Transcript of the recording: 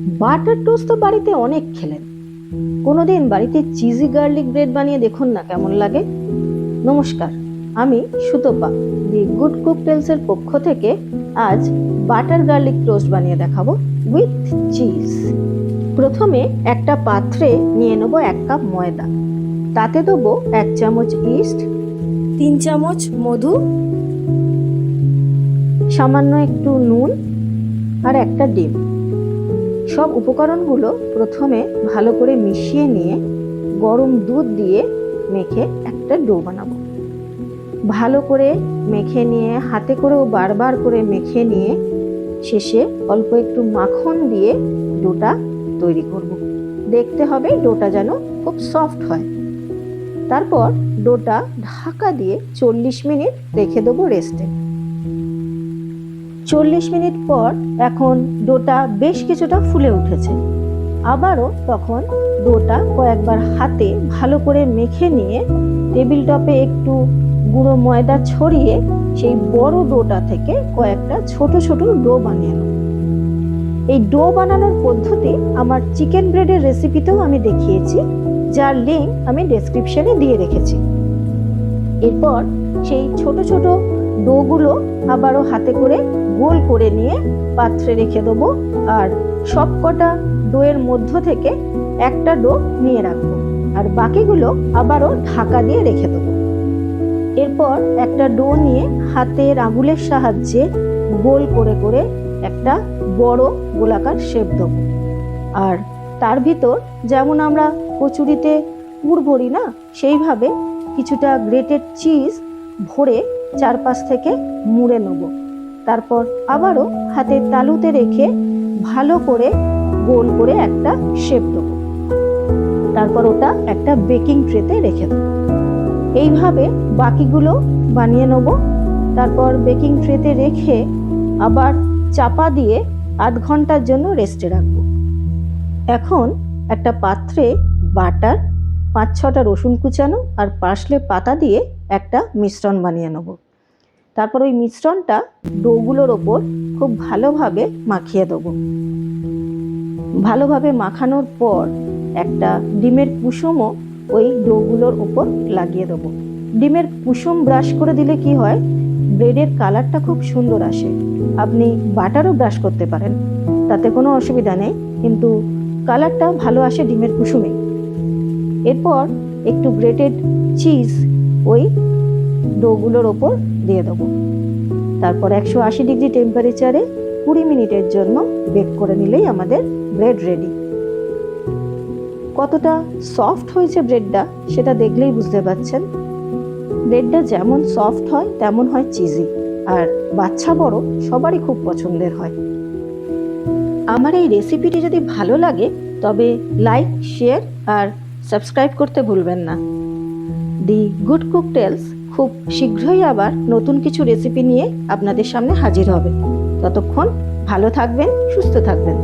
Butter toast তো বাড়িতে অনেক খেলেন, কোনোদিন বাড়িতে চিজি গার্লিক ব্রেড বানিয়ে দেখুন না কেমন লাগে। নমস্কার, আমি সুতপা, দি গুড কুক টেলসের পক্ষ থেকে আজ বাটার গার্লিক টোস্ট বানিয়ে দেখাবো উইথ চিজ। প্রথমে একটা পাত্রে নিয়ে নেবো 1 কাপ ময়দা, তাতে দেবো 1 চামচ ইস্ট, 3 চামচ মধু, সামান্য একটু নুন আর একটা ডিম। সব উপকরণগুলো প্রথমে ভালো করে মিশিয়ে নিয়ে গরম দুধ দিয়ে মেখে একটা ডো বানাবো। ভালো করে মেখে নিয়ে হাতে করেও বারবার করে মেখে নিয়ে শেষে অল্প একটু মাখন দিয়ে ডোটা তৈরি করব। দেখতে হবে ডোটা যেন খুব সফট হয়। তারপর ডোটা ঢাকা দিয়ে 40 মিনিট রেখে দেবো রেস্টে। 40 মিনিট পর এখন ডোটা বেশ কিছুটা ফুলে উঠেছে। আবারও তখন ডোটা কয়েকবার হাতে ভালো করে মেখে নিয়ে টেবিল টপে একটু গুঁড়ো ময়দা ছড়িয়ে সেই বড় ডোটা থেকে কয়েকটা ছোট ছোট ডো বানিয়ে নেব। এই ডো বানানোর পদ্ধতি আমার চিকেন ব্রেডের রেসিপিতেও আমি দেখিয়েছি, যার লিঙ্ক আমি ডেসক্রিপশনে দিয়ে রেখেছি। এরপর সেই ছোট ছোট ডোগুলো আবারও হাতে করে গোল করে নিয়ে পাত্রে রেখে দেবো, আর সবকটা ডোয়ের মধ্য থেকে একটা ডো নিয়ে রাখবো, আর বাকিগুলো আবারও ঢাকা দিয়ে রেখে দেবো। এরপর একটা ডো নিয়ে হাতের আঙুলের সাহায্যে গোল করে করে একটা বড় গোলাকার শেপ দেবো, আর তার ভিতর যেমন আমরা কচুরিতে পুর ভরি না, সেইভাবে কিছুটা গ্রেটেড চিজ ভরে চারপাশ থেকে মুড়ে নেব। তারপর আবারও হাতের তালুতে রেখে ভালো করে গোল করে একটা শেপ দেবো। তারপর ওটা একটা বেকিং ট্রেতে রেখে দেবো। এইভাবে বাকিগুলো বানিয়ে নেব। তারপর বেকিং ট্রেতে রেখে আবার চাপা দিয়ে আধ ঘন্টার জন্য রেস্টে রাখবো। এখন একটা পাত্রে বাটার, 5-6টা রসুন কুচানো আর পার্সলে পাতা দিয়ে একটা মিশ্রণ বানিয়ে নেব। তারপর ওই মিশ্রণটা ডোগুলোর ওপর খুব ভালোভাবে মাখিয়ে দেবো। ভালোভাবে মাখানোর পর একটা ডিমের কুসুমও ওই ডোগুলোর ওপর লাগিয়ে দেবো। ডিমের কুসুম ব্রাশ করে দিলে কি হয়, ব্রেডের কালারটা খুব সুন্দর আসে। আপনি বাটারও ব্রাশ করতে পারেন, তাতে কোনো অসুবিধা নেই, কিন্তু কালারটা ভালো আসে ডিমের কুসুমে। এরপর একটু গ্রেটেড চিজ ওই ডোগুলোর ওপর দিয়ে দেবো। তারপর 180 ডিগ্রি টেম্পারেচারে 20 মিনিটের জন্য বেক করে নিলেই আমাদের ব্রেড রেডি। কতটা সফট হয়েছে ব্রেডটা সেটা দেখলেই বুঝতে পারছেন। ব্রেডটা যেমন সফট হয় তেমন হয় চিজি, আর বাচ্চা বড় সবারই খুব পছন্দের হয়। আমার এই রেসিপিটি যদি ভালো লাগে তবে লাইক, শেয়ার আর সাবস্ক্রাইব করতে ভুলবেন না। দি গুড কুক টেলস খুব শীঘ্রই আবার নতুন কিছু রেসিপি নিয়ে আপনাদের সামনে হাজির হবে। ততক্ষণ ভালো থাকবেন, সুস্থ থাকবেন।